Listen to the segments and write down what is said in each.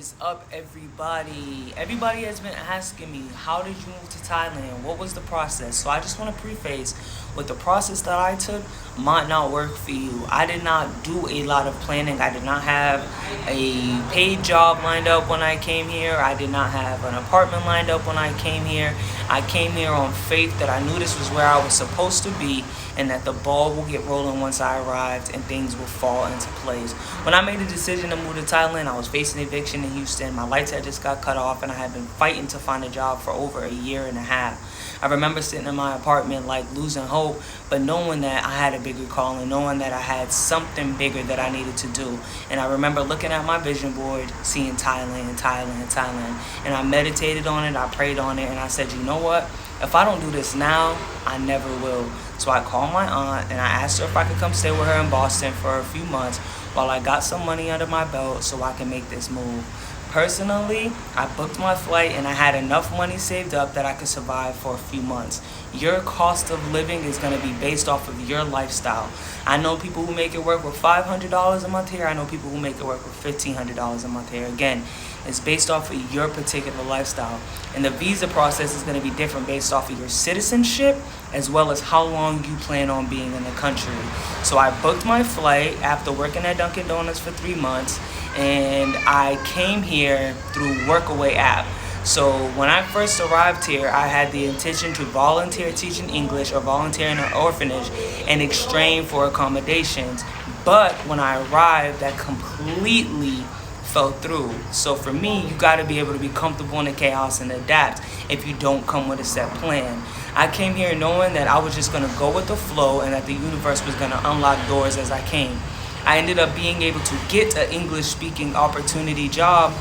is up, everybody? Everybody has been asking me, how did you move to Thailand? What was the process? So I just want to preface with the process that I took might not work for you. I did not do a lot of planning. I did not have a paid job lined up when I came here. I did not have an apartment lined up when I came here. I came here on faith that I knew this was where I was supposed to be and that the ball will get rolling once I arrived and things will fall into place. When I made the decision to move to Thailand, I was facing eviction in Houston. My lights had just got cut off and I had been fighting to find a job for over a year and a half. I remember sitting in my apartment like losing hope, but knowing that I had a bigger calling, knowing that I had something bigger that I needed to do. And I remember looking at my vision board, seeing Thailand, Thailand, Thailand. And I meditated on it, I prayed on it, and I said, you know what? If I don't do this now, I never will. So I called my aunt and I asked her if I could come stay with her in Boston for a few months while I got some money under my belt so I can make this move. Personally, I booked my flight and I had enough money saved up that I could survive for a few months. Your cost of living is going to be based off of your lifestyle. I know people who make it work with $500 a month here. I know people who make it work with $1,500 a month here. Again, it's based off of your particular lifestyle. And the visa process is going to be different based off of your citizenship as well as how long you plan on being in the country. So I booked my flight after working at Dunkin' Donuts for 3 months, and I came here through Workaway app. So when I first arrived here, I had the intention to volunteer teaching English or volunteer in an orphanage in exchange for accommodations. But when I arrived, that completely fell through. So for me, you got to be able to be comfortable in the chaos and adapt if you don't come with a set plan. I came here knowing that I was just going to go with the flow and that the universe was going to unlock doors as I came. I ended up being able to get an English speaking opportunity job,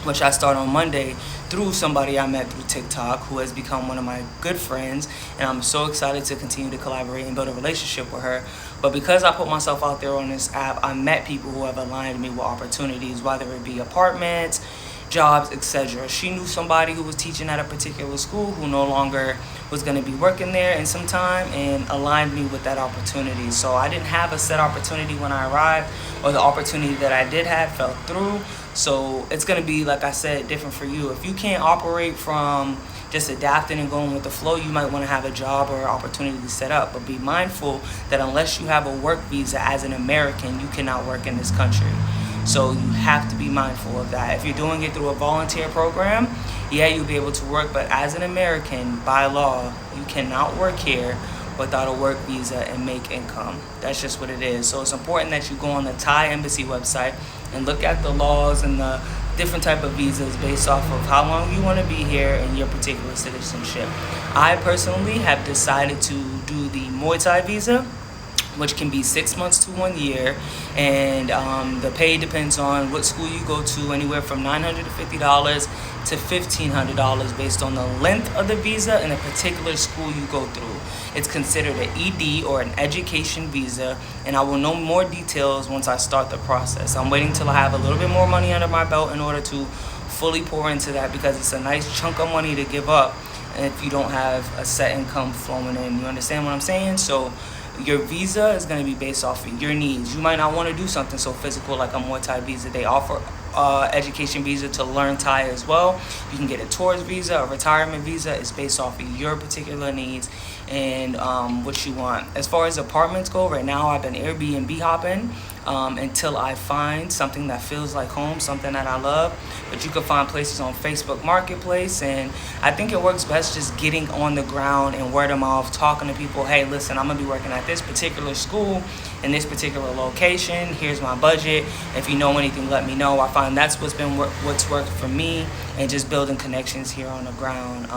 which I start on Monday, through somebody I met through TikTok who has become one of my good friends, and I'm so excited to continue to collaborate and build a relationship with her. But because I put myself out there on this app, I met people who have aligned me with opportunities, whether it be apartments, jobs, etc. She knew somebody who was teaching at a particular school who no longer was going to be working there in some time and aligned me with that opportunity. So I didn't have a set opportunity when I arrived, or the opportunity that I did have fell through. So it's going to be, like I said, different for you. If you can't operate from just adapting and going with the flow, you might want to have a job or opportunity set up. But be mindful that unless you have a work visa as an American, you cannot work in this country. So you have to be mindful of that. If you're doing it through a volunteer program, yeah, you'll be able to work. But as an American, by law, you cannot work here without a work visa and make income. That's just what it is. So it's important that you go on the Thai embassy website and look at the laws and the different type of visas based off of how long you want to be here and your particular citizenship. I personally have decided to do the Muay Thai visa, which can be 6 months to 1 year, and the pay depends on what school you go to, anywhere from $950 to $1,500 based on the length of the visa and the particular school you go through. It's considered an ED or an education visa, and I will know more details once I start the process. I'm waiting till I have a little bit more money under my belt in order to fully pour into that, because it's a nice chunk of money to give up if you don't have a set income flowing in. You understand what I'm saying? So your visa is going to be based off of your needs. You might not want to do something so physical like a Muay Thai visa. They offer education visa to learn Thai as well. You can get a tourist visa, a retirement visa. It's based off of your particular needs and what you want. As far as apartments go, right now I've been Airbnb hopping until I find something that feels like home, something that I love. But you can find places on Facebook Marketplace, and I think it works best just getting on the ground and word of mouth, talking to people. Hey, listen, I'm gonna be working at this particular school in this particular location. Here's my budget. If you know anything, let me know. I find that's what's worked for me, and just building connections here on the ground.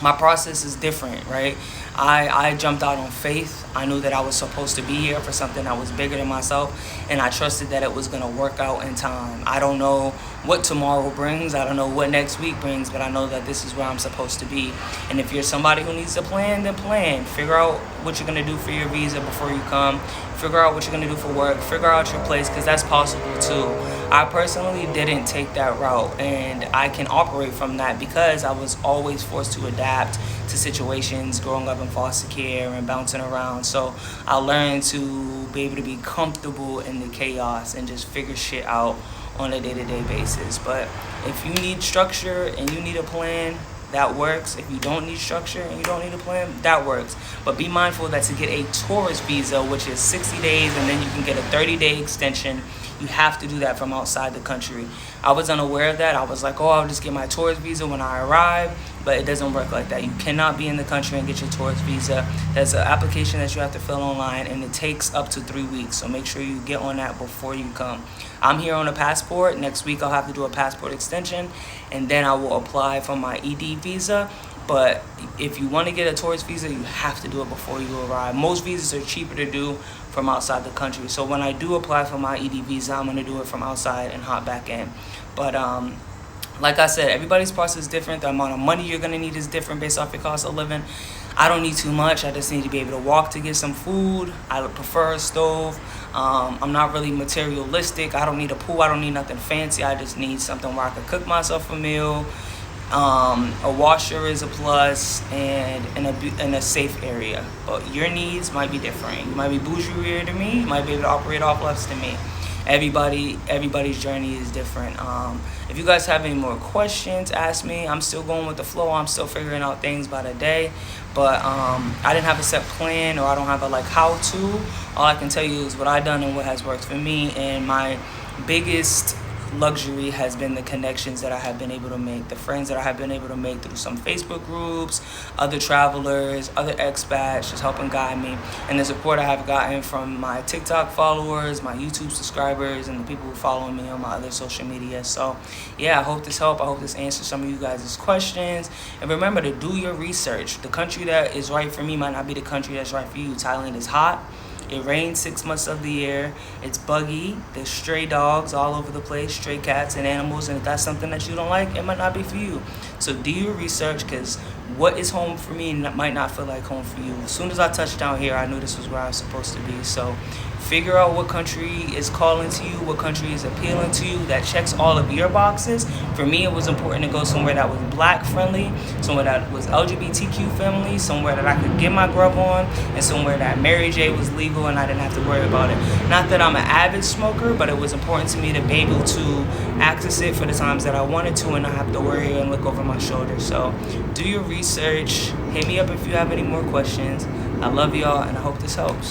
My process is different, right? I jumped out on faith. I knew that I was supposed to be here for something that was bigger than myself, and I trusted that it was going to work out in time. I don't know what tomorrow brings. I don't know what next week brings, but I know that this is where I'm supposed to be. And if you're somebody who needs to plan, then plan. Figure out what you're going to do for your visa before you come. Figure out what you're going to do for work. Figure out your place, because that's possible too. I personally didn't take that route, and I can operate from that because I was always forced to adapt to situations growing up in foster care and bouncing around. So I learned to be able to be comfortable in the chaos and just figure shit out on a day-to-day basis. But if you need structure and you need a plan, that works. If you don't need structure and you don't need a plan, that works. But be mindful that to get a tourist visa, which is 60 days, and then you can get a 30-day extension, you have to do that from outside the country. I was unaware of that. I was like, oh, I'll just get my tourist visa when I arrive. But it doesn't work like that. You cannot be in the country and get your tourist visa. There's an application that you have to fill online, and it takes up to 3 weeks. So make sure you get on that before you come. I'm here on a passport. Next week I'll have to do a passport extension, and then I will apply for my ED visa. But if you want to get a tourist visa, you have to do it before you arrive. Most visas are cheaper to do from outside the country. So when I do apply for my ED visa, I'm going to do it from outside and hop back in. But like I said, everybody's process is different. The amount of money you're going to need is different based off your cost of living. I don't need too much. I just need to be able to walk to get some food. I prefer a stove. I'm not really materialistic. I don't need a pool. I don't need nothing fancy. I just need something where I could cook myself a meal. A washer is a plus, and in a safe area. But your needs might be different. You might be bourgeois to me. You might be able to operate off less than me. Everybody's journey is different. If you guys have any more questions, ask me. I'm still going with the flow. I'm still figuring out things by the day. But I didn't have a set plan, or I don't have a how to. All I can tell you is what I've done and what has worked for me. And my biggest luxury has been the connections that I have been able to make, the friends that I have been able to make through some Facebook groups, other travelers, other expats, just helping guide me, and the support I have gotten from my TikTok followers, my YouTube subscribers, and the people who follow me on my other social media. So yeah, I hope this helped. I hope this answers some of you guys' questions. And remember to do your research. The country that is right for me might not be the country that's right for you. Thailand is hot. It rains 6 months of the year. It's buggy. There's stray dogs all over the place, stray cats and animals. And if that's something that you don't like, it might not be for you. So do your research, because what is home for me might not feel like home for you. As soon as I touched down here, I knew this was where I was supposed to be. So figure out what country is calling to you, what country is appealing to you, that checks all of your boxes. For me, it was important to go somewhere that was black friendly, somewhere that was LGBTQ friendly, somewhere that I could get my grub on, and somewhere that Mary J was legal and I didn't have to worry about it. Not that I'm an avid smoker, but it was important to me to be able to access it for the times that I wanted to and not have to worry and look over my shoulder. So do your research. Hit me up if you have any more questions. I love y'all, and I hope this helps.